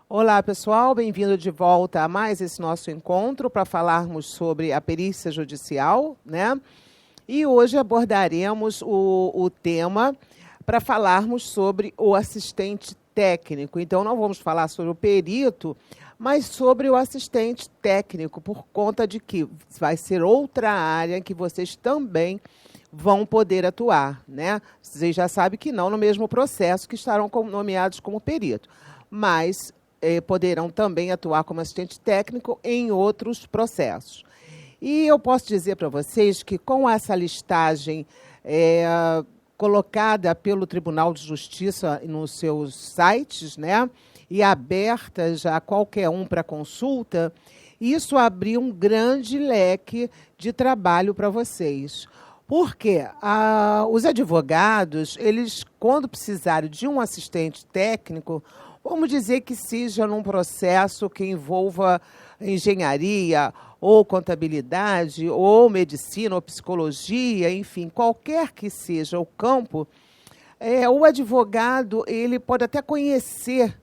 Olá, pessoal, bem-vindo de volta a mais esse nosso encontro para falarmos sobre a perícia judicial, né? E hoje abordaremos o tema para falarmos sobre o assistente técnico. Então, não vamos falar sobre o perito, mas sobre o assistente técnico, por conta de que vai ser outra área que vocês também vão poder atuar, né? Vocês já sabem que não no mesmo processo que estarão nomeados como perito, mas poderão também atuar como assistente técnico em outros processos. E eu posso dizer para vocês que com essa listagem colocada pelo Tribunal de Justiça nos seus sites, né, e aberta já a qualquer um para consulta, isso abriu um grande leque de trabalho para vocês. Porque os advogados, eles, quando precisarem de um assistente técnico, vamos dizer que seja num processo que envolva engenharia, ou contabilidade, ou medicina, ou psicologia, enfim, qualquer que seja o campo, o advogado ele pode até conhecer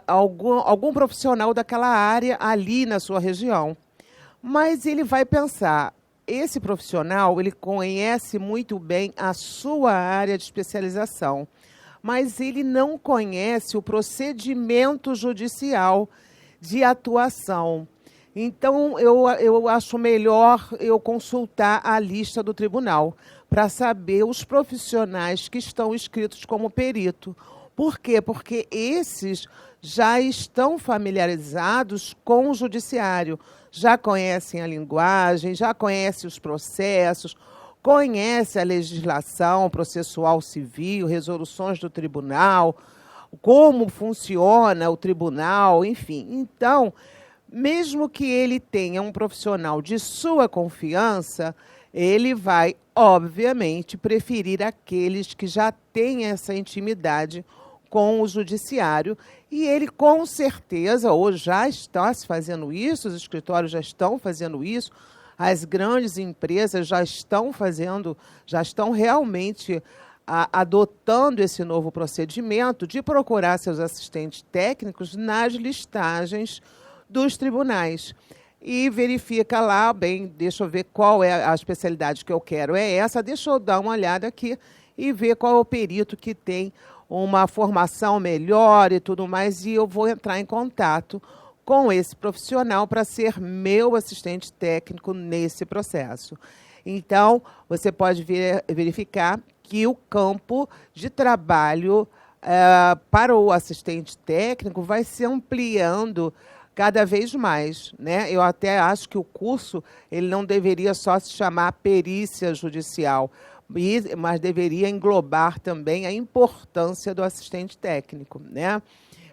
algum profissional daquela área ali na sua região. Mas ele vai pensar, esse profissional ele conhece muito bem a sua área de especialização, mas ele não conhece o procedimento judicial de atuação. Então, eu acho melhor eu consultar a lista do tribunal para saber os profissionais que estão inscritos como perito. Por quê? Porque esses já estão familiarizados com o judiciário, já conhecem a linguagem, já conhecem os processos, conhece a legislação processual civil, resoluções do tribunal, como funciona o tribunal, enfim. Então, mesmo que ele tenha um profissional de sua confiança, ele vai, obviamente, preferir aqueles que já têm essa intimidade com o judiciário. E ele, com certeza, hoje já está se fazendo isso, os escritórios já estão fazendo isso, as grandes empresas já estão realmente adotando esse novo procedimento de procurar seus assistentes técnicos nas listagens dos tribunais. E verifica lá, bem, deixa eu ver qual é a especialidade que eu quero, é essa, deixa eu dar uma olhada aqui e ver qual é o perito que tem uma formação melhor e tudo mais, e eu vou entrar em contato com esse profissional para ser meu assistente técnico nesse processo. Então, você pode verificar que o campo de trabalho para o assistente técnico vai se ampliando cada vez mais, né? Eu até acho que o curso ele não deveria só se chamar perícia judicial, mas deveria englobar também a importância do assistente técnico, né?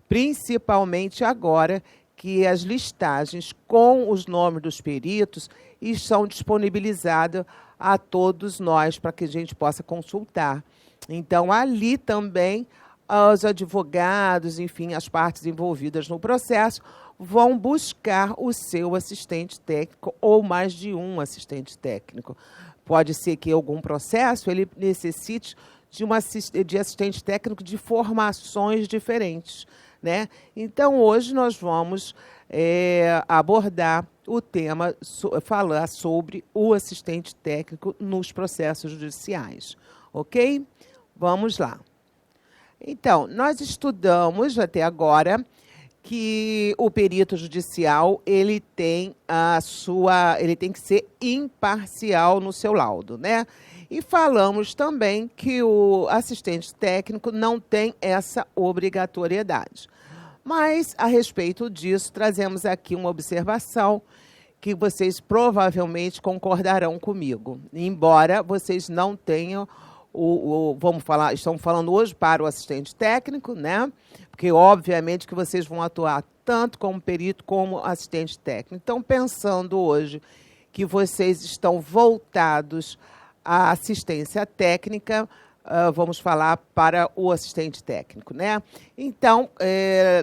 Principalmente agora que as listagens com os nomes dos peritos estão disponibilizadas a todos nós para que a gente possa consultar. Então, ali também, os advogados, enfim, as partes envolvidas no processo, vão buscar o seu assistente técnico ou mais de um assistente técnico. Pode ser que algum processo ele necessite de assistente técnico de formações diferentes, né? Então, hoje nós vamos abordar o tema, falar sobre o assistente técnico nos processos judiciais, ok? Vamos lá. Então, nós estudamos até agora que o perito judicial ele tem que ser imparcial no seu laudo, né? E falamos também que o assistente técnico não tem essa obrigatoriedade. Mas, a respeito disso, trazemos aqui uma observação que vocês provavelmente concordarão comigo, embora vocês não tenham estamos falando hoje para o assistente técnico, né? Porque, obviamente, que vocês vão atuar tanto como perito como assistente técnico. Então, pensando hoje que vocês estão voltados à assistência técnica, vamos falar para o assistente técnico, né? Então,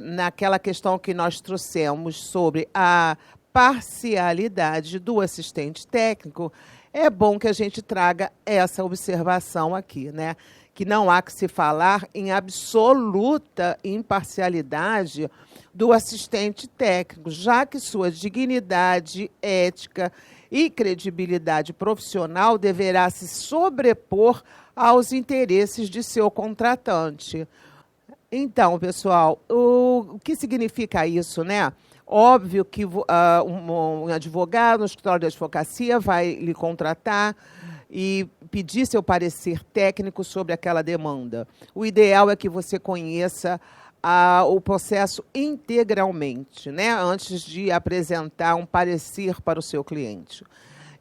naquela questão que nós trouxemos sobre a parcialidade do assistente técnico, é bom que a gente traga essa observação aqui, né? Que não há que se falar em absoluta imparcialidade do assistente técnico, já que sua dignidade ética e credibilidade profissional deverá se sobrepor aos interesses de seu contratante. Então, pessoal, o que significa isso, né? Óbvio que um advogado, um escritório de advocacia vai lhe contratar e pedir seu parecer técnico sobre aquela demanda. O ideal é que você conheça o processo integralmente, né, antes de apresentar um parecer para o seu cliente.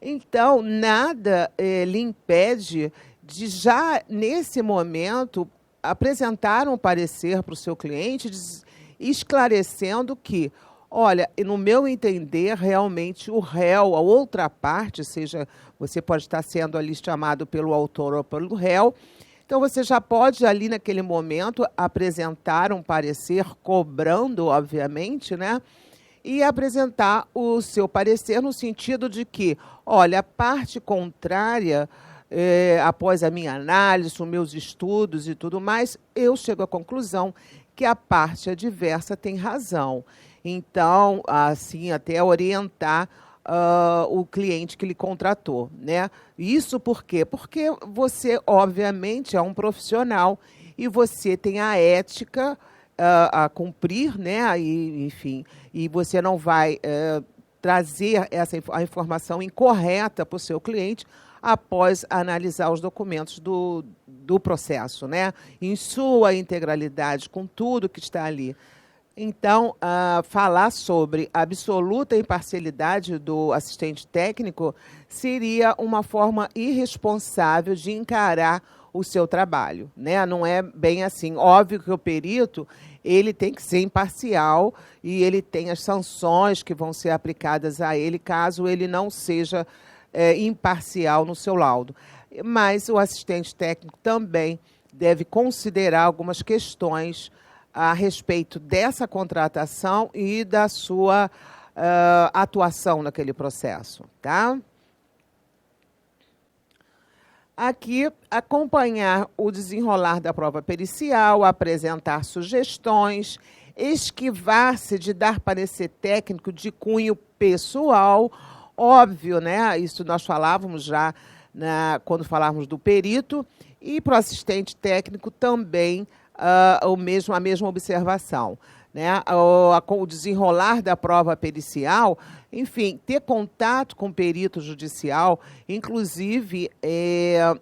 Então, nada lhe impede de, já nesse momento, apresentar um parecer para o seu cliente, esclarecendo que, olha, no meu entender, realmente o réu, a outra parte, seja, você pode estar sendo ali chamado pelo autor ou pelo réu, então você já pode ali naquele momento apresentar um parecer, cobrando, obviamente, né? E apresentar o seu parecer no sentido de que, olha, a parte contrária, após a minha análise, os meus estudos e tudo mais, eu chego à conclusão que a parte adversa tem razão. Então, assim, até orientar o cliente que lhe contratou, né? Isso por quê? Porque você, obviamente, é um profissional e você tem a ética a cumprir, né? E, enfim, e você não vai trazer a informação incorreta para o seu cliente após analisar os documentos do processo, né? Em sua integralidade, com tudo que está ali. Então, falar sobre absoluta imparcialidade do assistente técnico seria uma forma irresponsável de encarar o seu trabalho, né? Não é bem assim. Óbvio que o perito ele tem que ser imparcial e ele tem as sanções que vão ser aplicadas a ele caso ele não seja imparcial no seu laudo. Mas o assistente técnico também deve considerar algumas questões a respeito dessa contratação e da sua atuação naquele processo, tá? Aqui, acompanhar o desenrolar da prova pericial, apresentar sugestões, esquivar-se de dar parecer técnico de cunho pessoal, óbvio, né? Isso nós falávamos já quando falávamos do perito, e para o assistente técnico também a mesma observação, né? O desenrolar da prova pericial, enfim, ter contato com o perito judicial, inclusive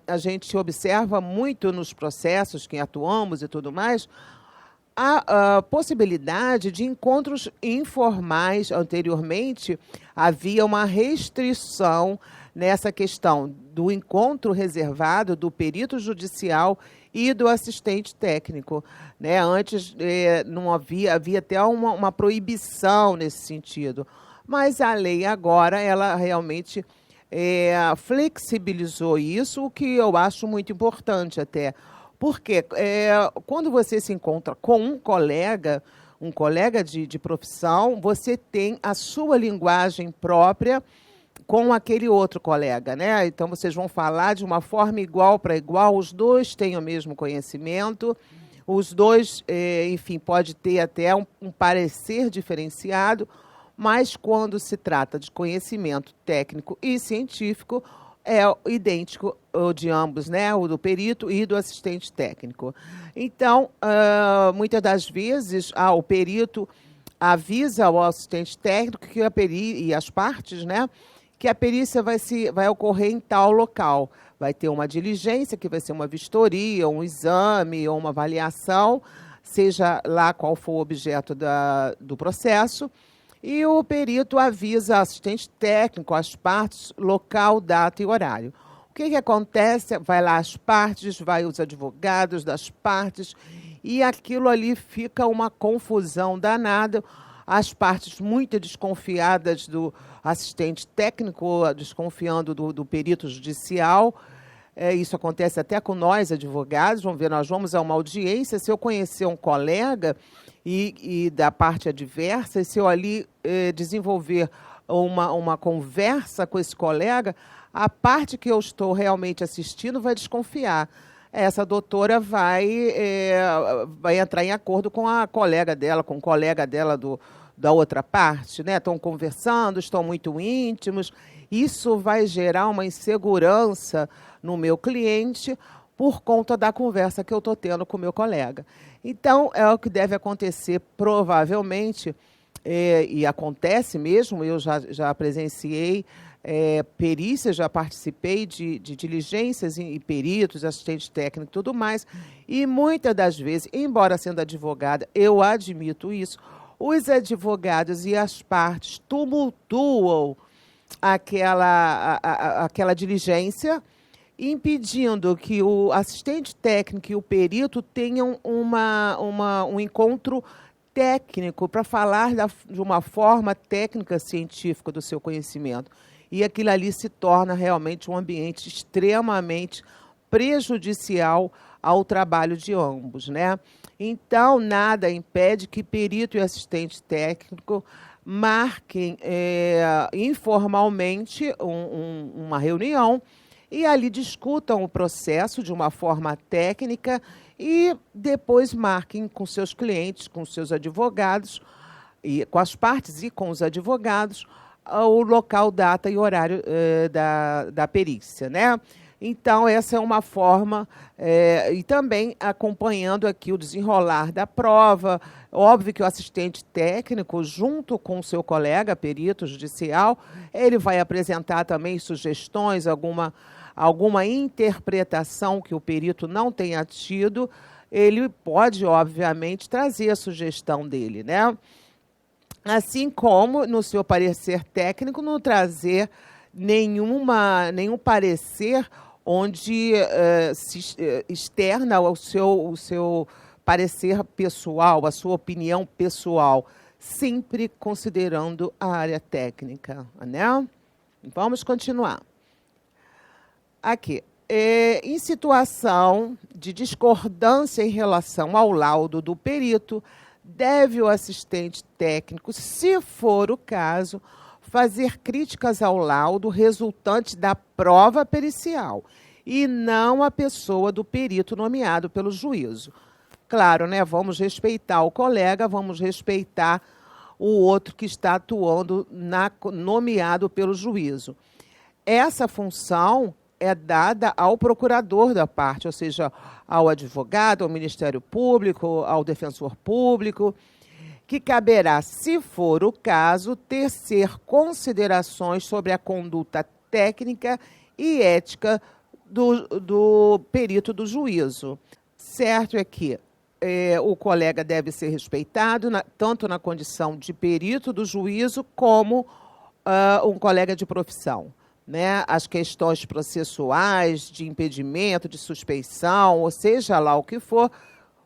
a gente observa muito nos processos que atuamos e tudo mais, a possibilidade de encontros informais. Anteriormente, havia uma restrição nessa questão do encontro reservado do perito judicial e do assistente técnico, né? Antes não havia até uma proibição nesse sentido, mas a lei agora ela realmente flexibilizou isso, o que eu acho muito importante até, porque quando você se encontra com um colega de profissão, você tem a sua linguagem própria com aquele outro colega, né? Então, vocês vão falar de uma forma igual para igual, os dois têm o mesmo conhecimento, os dois, enfim, pode ter até um parecer diferenciado, mas quando se trata de conhecimento técnico e científico, é idêntico o de ambos, né? O do perito e do assistente técnico. Então, muitas das vezes, o perito avisa ao assistente técnico que e as partes, né, que a perícia vai ocorrer em tal local. Vai ter uma diligência, que vai ser uma vistoria, um exame ou uma avaliação, seja lá qual for o objeto do processo, e o perito avisa o assistente técnico, as partes, local, data e horário. O que acontece? Vai lá as partes, vai os advogados das partes, e aquilo ali fica uma confusão danada, as partes muito desconfiadas do assistente técnico, desconfiando do perito judicial. Isso acontece até com nós, advogados. Vamos ver, nós vamos a uma audiência, se eu conhecer um colega e da parte adversa, e se eu ali desenvolver uma conversa com esse colega, a parte que eu estou realmente assistindo vai desconfiar. Essa doutora vai entrar em acordo com a colega dela, com o colega dela da outra parte, né? Estão conversando, estão muito íntimos. Isso vai gerar uma insegurança no meu cliente por conta da conversa que eu estou tendo com o meu colega. Então, é o que deve acontecer, provavelmente, e acontece mesmo, eu já presenciei perícias, já participei de diligências e peritos, assistente técnico e tudo mais, e muitas das vezes, embora sendo advogada, eu admito isso, os advogados e as partes tumultuam aquela diligência, impedindo que o assistente técnico e o perito tenham um encontro técnico para falar de uma forma técnica científica do seu conhecimento. E aquilo ali se torna realmente um ambiente extremamente prejudicial ao trabalho de ambos, né? Então, nada impede que perito e assistente técnico marquem informalmente uma reunião e ali discutam o processo de uma forma técnica e depois marquem com seus clientes, com seus advogados, e com as partes e com os advogados, o local, data e horário da perícia, né? Então, essa é uma forma, e também acompanhando aqui o desenrolar da prova. Óbvio que o assistente técnico, junto com o seu colega, perito judicial, ele vai apresentar também sugestões, alguma interpretação que o perito não tenha tido, ele pode, obviamente, trazer a sugestão dele, né? Assim como, no seu parecer técnico, não trazer nenhum parecer onde se externa o seu parecer pessoal, a sua opinião pessoal, sempre considerando a área técnica, né? Vamos continuar. Aqui, em situação de discordância em relação ao laudo do perito, deve o assistente técnico, se for o caso, fazer críticas ao laudo resultante da prova pericial e não a pessoa do perito nomeado pelo juízo. Claro, né? Vamos respeitar o colega, vamos respeitar o outro que está atuando nomeado pelo juízo. Essa função é dada ao procurador da parte, ou seja, ao advogado, ao Ministério Público, ao defensor público, que caberá, se for o caso, tecer considerações sobre a conduta técnica e ética do perito do juízo. Certo é que o colega deve ser respeitado, tanto na condição de perito do juízo, como um colega de profissão, né? As questões processuais, de impedimento, de suspeição, ou seja lá o que for,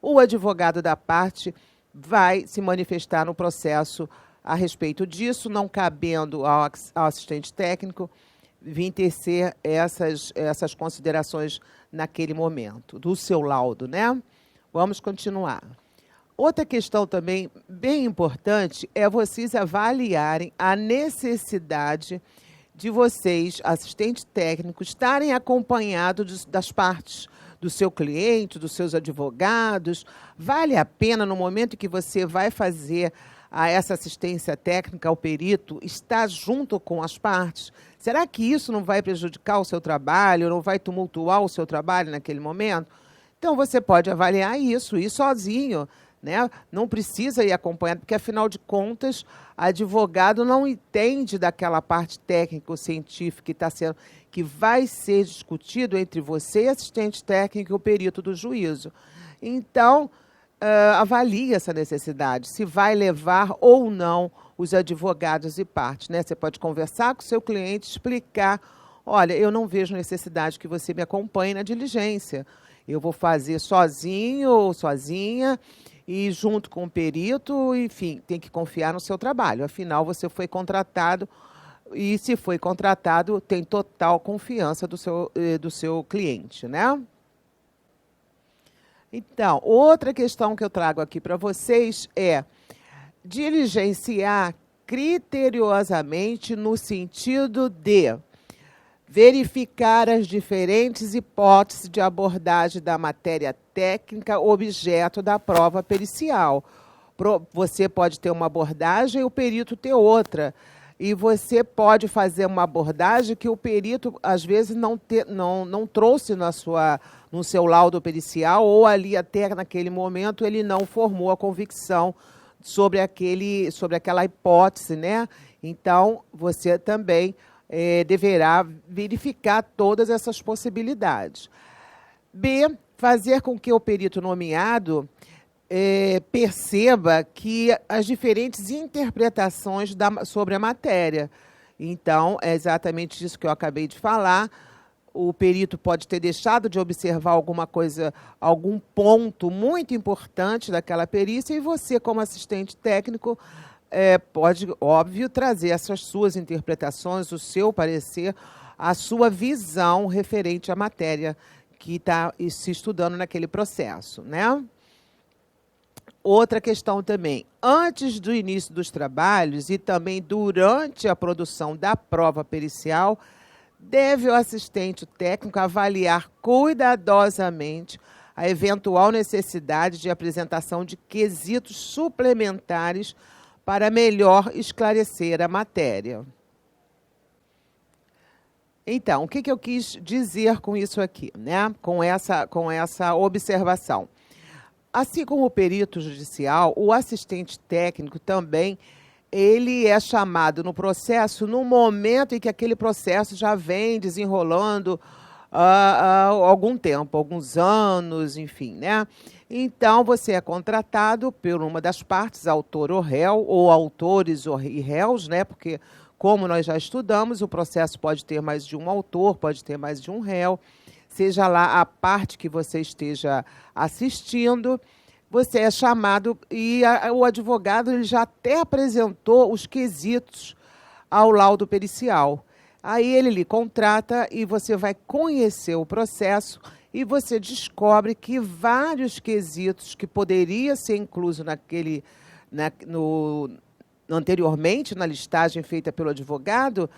o advogado da parte vai se manifestar no processo a respeito disso, não cabendo ao assistente técnico vir tecer essas considerações naquele momento, do seu laudo, né? Vamos continuar. Outra questão também bem importante é vocês avaliarem a necessidade de vocês, assistentes técnicos, estarem acompanhados das partes do seu cliente, dos seus advogados. Vale a pena, no momento que você vai fazer essa assistência técnica ao perito, estar junto com as partes? Será que isso não vai prejudicar o seu trabalho, não vai tumultuar o seu trabalho naquele momento? Então, você pode avaliar isso, ir sozinho, né? Não precisa ir acompanhado, porque, afinal de contas, advogado não entende daquela parte técnico-científica que vai ser discutido entre você, assistente técnico, e o perito do juízo. Então, avalie essa necessidade, se vai levar ou não os advogados e partes, né? Você pode conversar com o seu cliente, explicar: olha, eu não vejo necessidade que você me acompanhe na diligência. Eu vou fazer sozinho ou sozinha, e junto com o perito, enfim, tem que confiar no seu trabalho. Afinal, você foi contratado, e se foi contratado, tem total confiança do seu cliente, né? Então, outra questão que eu trago aqui para vocês é diligenciar criteriosamente no sentido de verificar as diferentes hipóteses de abordagem da matéria técnica objeto da prova pericial. Você pode ter uma abordagem e o perito ter outra. E você pode fazer uma abordagem que o perito, às vezes, não trouxe no seu laudo pericial, ou ali até naquele momento ele não formou a convicção sobre aquela hipótese, né? Então, você também deverá verificar todas essas possibilidades. B, fazer com que o perito nomeado perceba que as diferentes interpretações sobre a matéria. Então, é exatamente isso que eu acabei de falar. O perito pode ter deixado de observar alguma coisa, algum ponto muito importante daquela perícia, e você, como assistente técnico, pode, óbvio, trazer essas suas interpretações, o seu parecer, a sua visão referente à matéria que está se estudando naquele processo, né? Outra questão também, antes do início dos trabalhos e também durante a produção da prova pericial, deve o assistente técnico avaliar cuidadosamente a eventual necessidade de apresentação de quesitos suplementares para melhor esclarecer a matéria. Então, o que eu quis dizer com isso aqui, né? Com essa observação? Assim como o perito judicial, o assistente técnico também, ele é chamado no processo no momento em que aquele processo já vem desenrolando há algum tempo, alguns anos, enfim, né? Então, você é contratado por uma das partes, autor ou réu, ou autores e réus, né? Porque, como nós já estudamos, o processo pode ter mais de um autor, pode ter mais de um réu, seja lá a parte que você esteja assistindo, você é chamado e o advogado ele já até apresentou os quesitos ao laudo pericial. Aí ele lhe contrata e você vai conhecer o processo e você descobre que vários quesitos que poderia ser incluso anteriormente na listagem feita pelo advogado,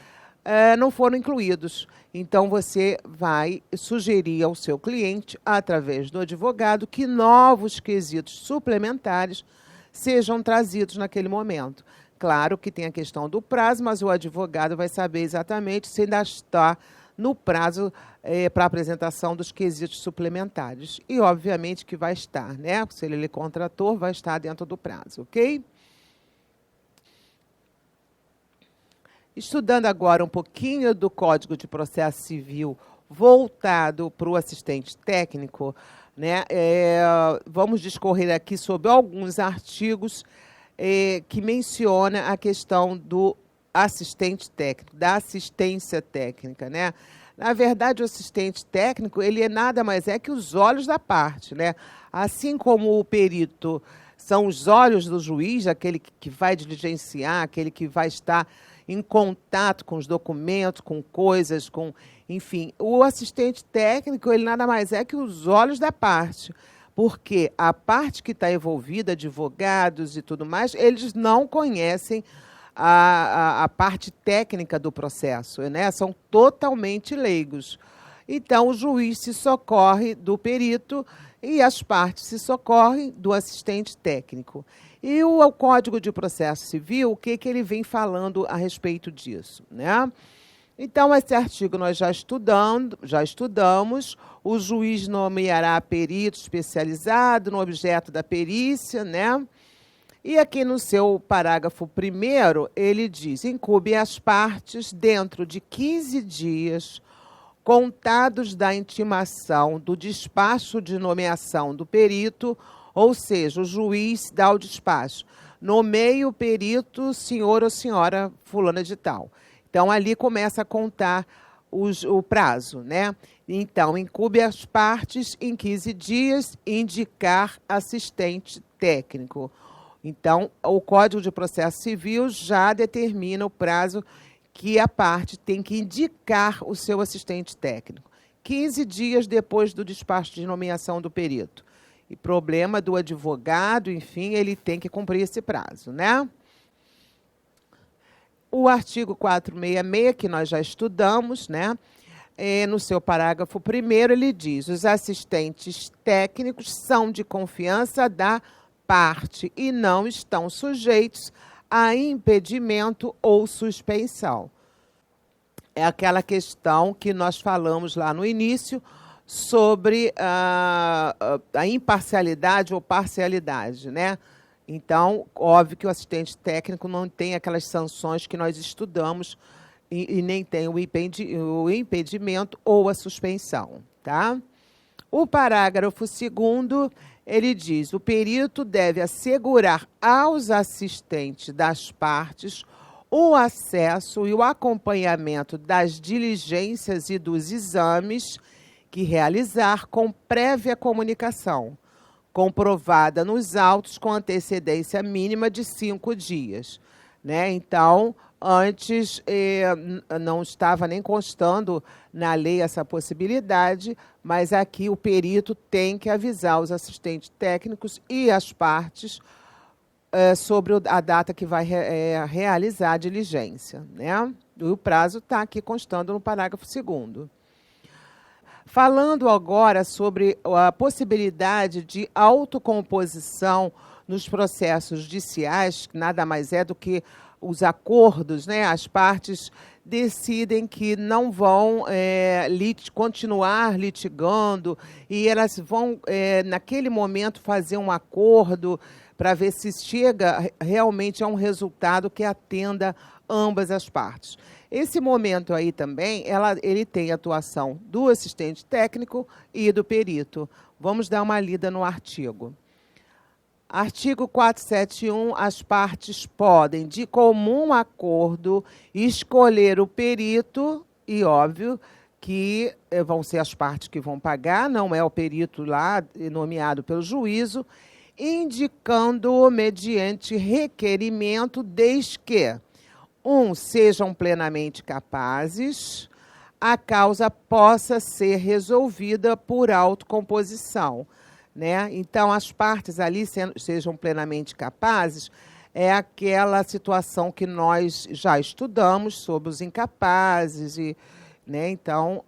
não foram incluídos. Então, você vai sugerir ao seu cliente, através do advogado, que novos quesitos suplementares sejam trazidos naquele momento. Claro que tem a questão do prazo, mas o advogado vai saber exatamente se ainda está no prazo para apresentação dos quesitos suplementares. E, obviamente, que vai estar, né? Se ele lhe contratou, vai estar dentro do prazo, ok? Estudando agora um pouquinho do Código de Processo Civil voltado para o assistente técnico, né? Vamos discorrer aqui sobre alguns artigos que menciona a questão do assistente técnico, da assistência técnica, né? Na verdade, o assistente técnico, ele nada mais é que os olhos da parte, né? Assim como o perito são os olhos do juiz, aquele que vai diligenciar, aquele que vai estar em contato com os documentos, com coisas, enfim. O assistente técnico, ele nada mais é que os olhos da parte, porque a parte que está envolvida, advogados e tudo mais, eles não conhecem a parte técnica do processo, né? São totalmente leigos. Então, o juiz se socorre do perito e as partes se socorrem do assistente técnico. E o Código de Processo Civil, o que ele vem falando a respeito disso, né? Então, esse artigo nós já estudamos, o juiz nomeará perito especializado no objeto da perícia, né? E aqui no seu parágrafo 1º, ele diz, incumbe às partes, dentro de 15 dias, contados da intimação do despacho de nomeação do perito, ou seja, o juiz dá o despacho, nomeia o perito, senhor ou senhora fulana de tal. Então, ali começa a contar o prazo, né? Então, incumbe às partes, em 15 dias, indicar assistente técnico. Então, o Código de Processo Civil já determina o prazo que a parte tem que indicar o seu assistente técnico. 15 dias depois do despacho de nomeação do perito. E problema do advogado, enfim, ele tem que cumprir esse prazo, né? O artigo 466, que nós já estudamos, né? no seu parágrafo 1º, ele diz: os assistentes técnicos são de confiança da parte e não estão sujeitos a impedimento ou suspensão. É aquela questão que nós falamos lá no início sobre a imparcialidade ou parcialidade, né? Então, óbvio que o assistente técnico não tem aquelas sanções que nós estudamos e nem tem o impedimento ou a suspensão, tá? O parágrafo 2º, ele diz: o perito deve assegurar aos assistentes das partes o acesso e o acompanhamento das diligências e dos exames que realizar com prévia comunicação, comprovada nos autos com antecedência mínima de 5 dias. Né? Então, antes não estava nem constando na lei essa possibilidade, mas aqui o perito tem que avisar os assistentes técnicos e as partes sobre a data que vai realizar a diligência. Né? E o prazo está aqui constando no parágrafo 2º. Falando agora sobre a possibilidade de autocomposição nos processos judiciais, que nada mais é do que os acordos, né? As partes decidem que não vão continuar litigando e elas vão, naquele momento, fazer um acordo para ver se chega realmente a um resultado que atenda ambas as partes. Esse momento aí também, ele tem atuação do assistente técnico e do perito. Vamos dar uma lida no artigo. Artigo 471, as partes podem, de comum acordo, escolher o perito, e óbvio que vão ser as partes que vão pagar, não é o perito lá nomeado pelo juízo, indicando-o mediante requerimento, desde que sejam plenamente capazes, a causa possa ser resolvida por autocomposição. Né? Então, as partes ali sejam plenamente capazes, é aquela situação que nós já estudamos sobre os incapazes. Né? Então,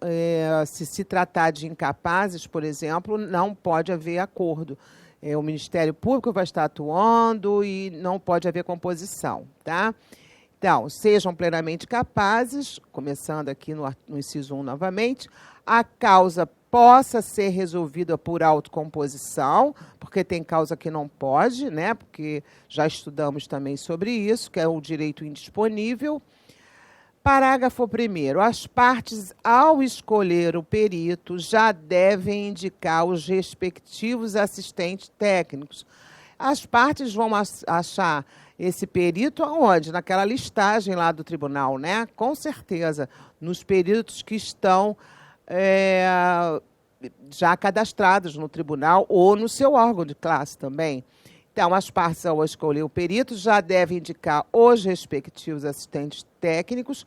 se tratar de incapazes, por exemplo, não pode haver acordo. O Ministério Público vai estar atuando e não pode haver composição. Tá? Então, sejam plenamente capazes, começando aqui no inciso 1 novamente, a causa possa ser resolvida por autocomposição, porque tem causa que não pode, né? Porque já estudamos também sobre isso, que é o direito indisponível. Parágrafo 1º. As partes, ao escolher o perito, já devem indicar os respectivos assistentes técnicos. As partes vão achar esse perito aonde? Naquela listagem lá do tribunal, né? Com certeza, nos peritos que estão já cadastrados no tribunal ou no seu órgão de classe também. Então, as partes, ao escolher o perito, já devem indicar os respectivos assistentes técnicos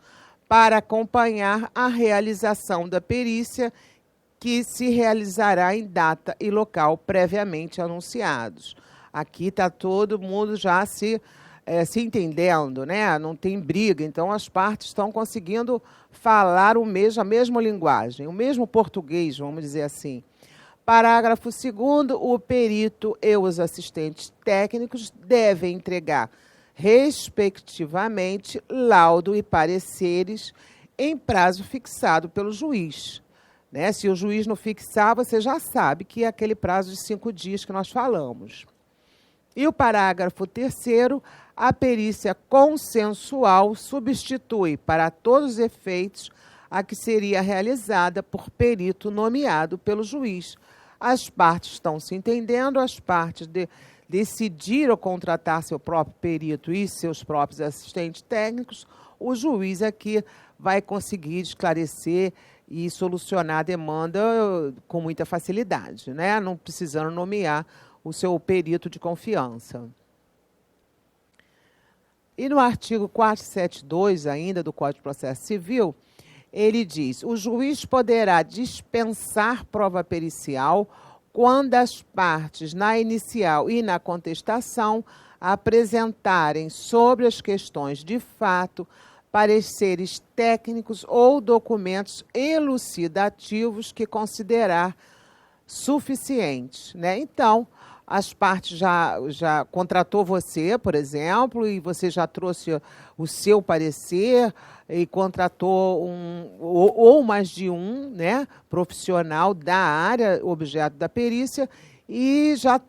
para acompanhar a realização da perícia, que se realizará em data e local previamente anunciados. Aqui está todo mundo já se entendendo, né? Não tem briga, então as partes estão conseguindo falar a mesma linguagem, o mesmo português, vamos dizer assim. Parágrafo 2º, o perito e os assistentes técnicos devem entregar, respectivamente, laudo e pareceres em prazo fixado pelo juiz. Né? Se o juiz não fixar, você já sabe que é aquele prazo de 5 dias que nós falamos. E o parágrafo 3º, a perícia consensual substitui, para todos os efeitos, a que seria realizada por perito nomeado pelo juiz. As partes estão se entendendo, as partes decidiram contratar seu próprio perito e seus próprios assistentes técnicos, o juiz aqui vai conseguir esclarecer e solucionar a demanda com muita facilidade, né? Não precisando nomear o seu perito de confiança. E no artigo 472, ainda do Código de Processo Civil, ele diz: o juiz poderá dispensar prova pericial quando as partes, na inicial e na contestação, apresentarem sobre as questões de fato pareceres técnicos ou documentos elucidativos que considerar suficientes, né? Então, as partes já contratou você, por exemplo, e você já trouxe o seu parecer e contratou ou mais de um, né, profissional da área objeto da perícia, e já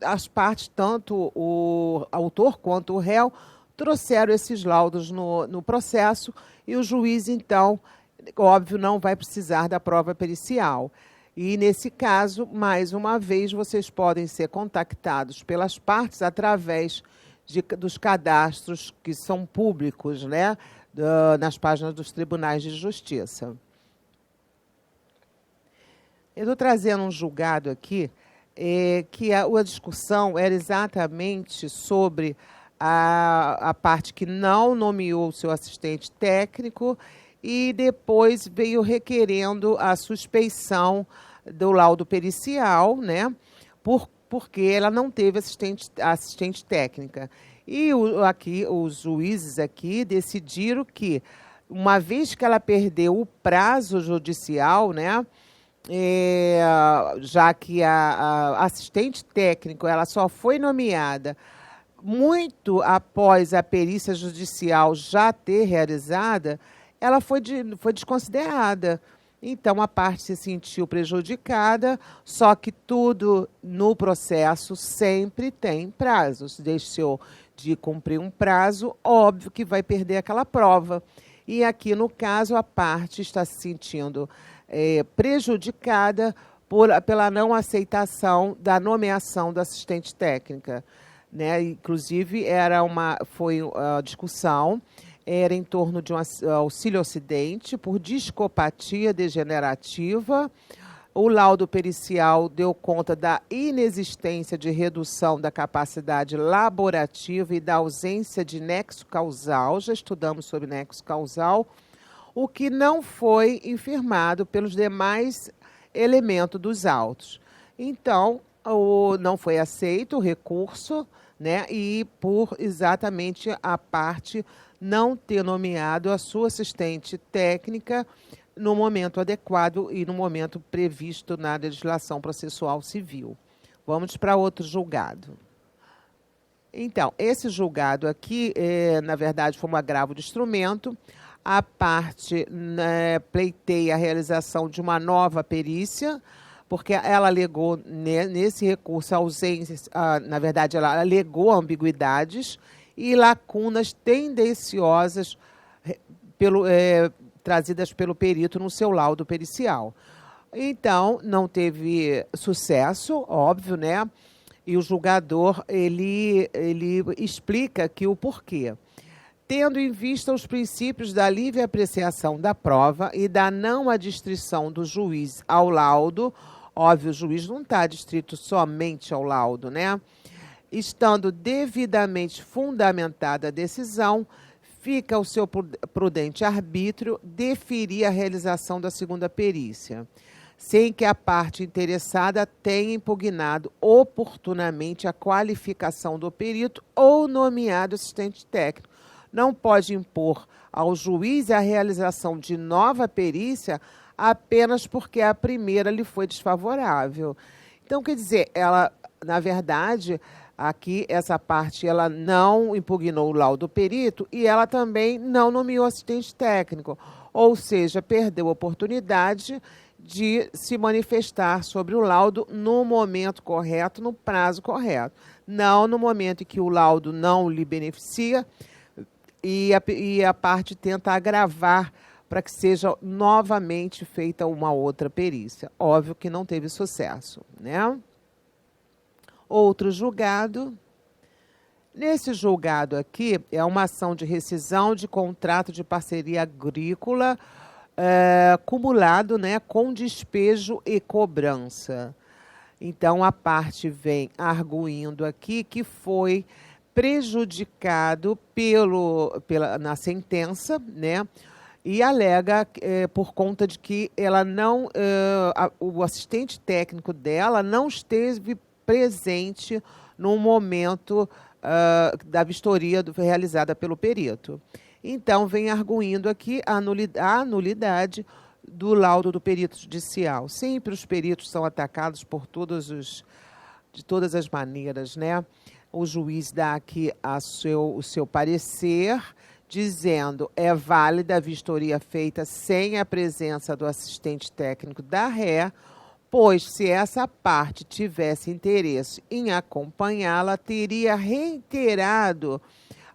as partes, tanto o autor quanto o réu, trouxeram esses laudos no processo, e o juiz, então, óbvio, não vai precisar da prova pericial. E, nesse caso, mais uma vez, vocês podem ser contactados pelas partes através dos cadastros que são públicos, né, nas páginas dos tribunais de justiça. Eu estou trazendo um julgado aqui, que a discussão era exatamente sobre a parte que não nomeou o seu assistente técnico e depois veio requerendo a suspeição do laudo pericial, né, porque ela não teve assistente técnica. E os juízes aqui decidiram que, uma vez que ela perdeu o prazo judicial, né, já que a assistente técnico ela só foi nomeada muito após a perícia judicial já ter realizada, ela foi desconsiderada. Então, a parte se sentiu prejudicada, só que tudo no processo sempre tem prazos. Deixou de cumprir um prazo, óbvio que vai perder aquela prova. E aqui, no caso, a parte está se sentindo prejudicada pela não aceitação da nomeação da assistente técnica, né? Inclusive, foi a discussão, era em torno de um auxílio-acidente por discopatia degenerativa. O laudo pericial deu conta da inexistência de redução da capacidade laborativa e da ausência de nexo causal. Já estudamos sobre nexo causal, o que não foi infirmado pelos demais elementos dos autos. Então, não foi aceito o recurso, né, e por exatamente a parte não ter nomeado a sua assistente técnica no momento adequado e no momento previsto na legislação processual civil. Vamos para outro julgado. Então, esse julgado aqui, na verdade, foi um agravo de instrumento. A parte, né, pleiteia a realização de uma nova perícia, porque ela alegou, nesse recurso, ausências, na verdade, ela alegou ambiguidades e lacunas tendenciosas trazidas pelo perito no seu laudo pericial. Então, não teve sucesso, óbvio, né? E o julgador, ele explica que o porquê. Tendo em vista os princípios da livre apreciação da prova e da não adstrição do juiz ao laudo, óbvio, o juiz não está adstrito somente ao laudo, né? Estando devidamente fundamentada a decisão, fica ao seu prudente arbítrio deferir a realização da segunda perícia, sem que a parte interessada tenha impugnado oportunamente a qualificação do perito ou nomeado assistente técnico. Não pode impor ao juiz a realização de nova perícia apenas porque a primeira lhe foi desfavorável. Então, quer dizer, ela, na verdade, aqui, essa parte, ela não impugnou o laudo perito e ela também não nomeou assistente técnico, ou seja, perdeu a oportunidade de se manifestar sobre o laudo no momento correto, no prazo correto. Não no momento em que o laudo não lhe beneficia e a parte tenta agravar para que seja novamente feita uma outra perícia. Óbvio que não teve sucesso, né? Outro julgado. Nesse julgado aqui, é uma ação de rescisão de contrato de parceria agrícola cumulado, né, com despejo e cobrança. Então, a parte vem arguindo aqui que foi prejudicado na sentença, né, e alega por conta de que ela não, o assistente técnico dela não esteve presente no momento da vistoria realizada pelo perito. Então, vem arguindo aqui a nulidade do laudo do perito judicial. Sempre os peritos são atacados de todas as maneiras, né? O juiz dá aqui o seu parecer, dizendo é válida a vistoria feita sem a presença do assistente técnico da ré, pois se essa parte tivesse interesse em acompanhá-la, teria reiterado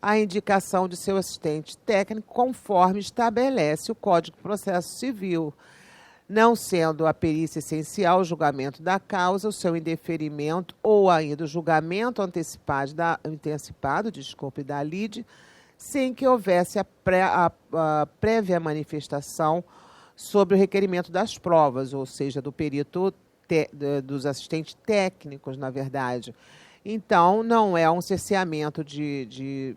a indicação de seu assistente técnico conforme estabelece o Código de Processo Civil. Não sendo a perícia essencial ao julgamento da causa, o seu indeferimento ou ainda o julgamento antecipado da lide, sem que houvesse a prévia manifestação sobre o requerimento das provas, ou seja, do perito, dos assistentes técnicos, na verdade. Então, não é um cerceamento de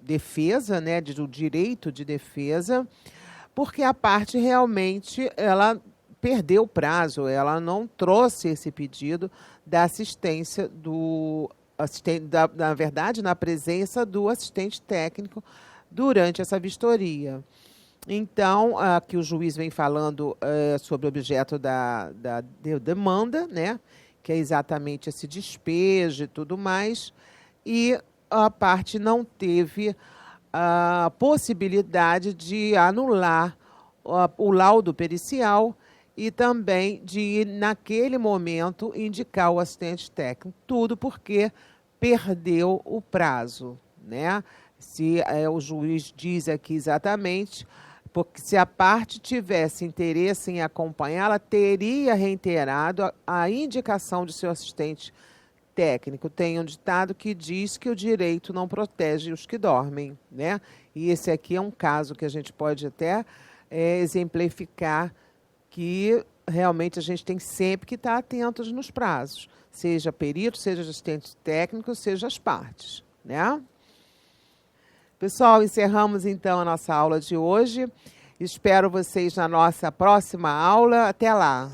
defesa, né, do direito de defesa, porque a parte realmente ela perdeu o prazo, ela não trouxe esse pedido da assistência do assistente, na verdade, na presença do assistente técnico durante essa vistoria. Então, aqui o juiz vem falando sobre o objeto da demanda, né, que é exatamente esse despejo e tudo mais, e a parte não teve a possibilidade de anular o laudo pericial e também de, naquele momento, indicar o assistente técnico. Tudo porque perdeu o prazo, né? Se o juiz diz aqui exatamente, porque se a parte tivesse interesse em acompanhá-la, teria reiterado a indicação de seu assistente técnico. Tem um ditado que diz que o direito não protege os que dormem, né? E esse aqui é um caso que a gente pode até exemplificar que realmente a gente tem sempre que estar atentos nos prazos, seja perito, seja assistente técnico, seja as partes, né? Pessoal, encerramos então a nossa aula de hoje. Espero vocês na nossa próxima aula. Até lá!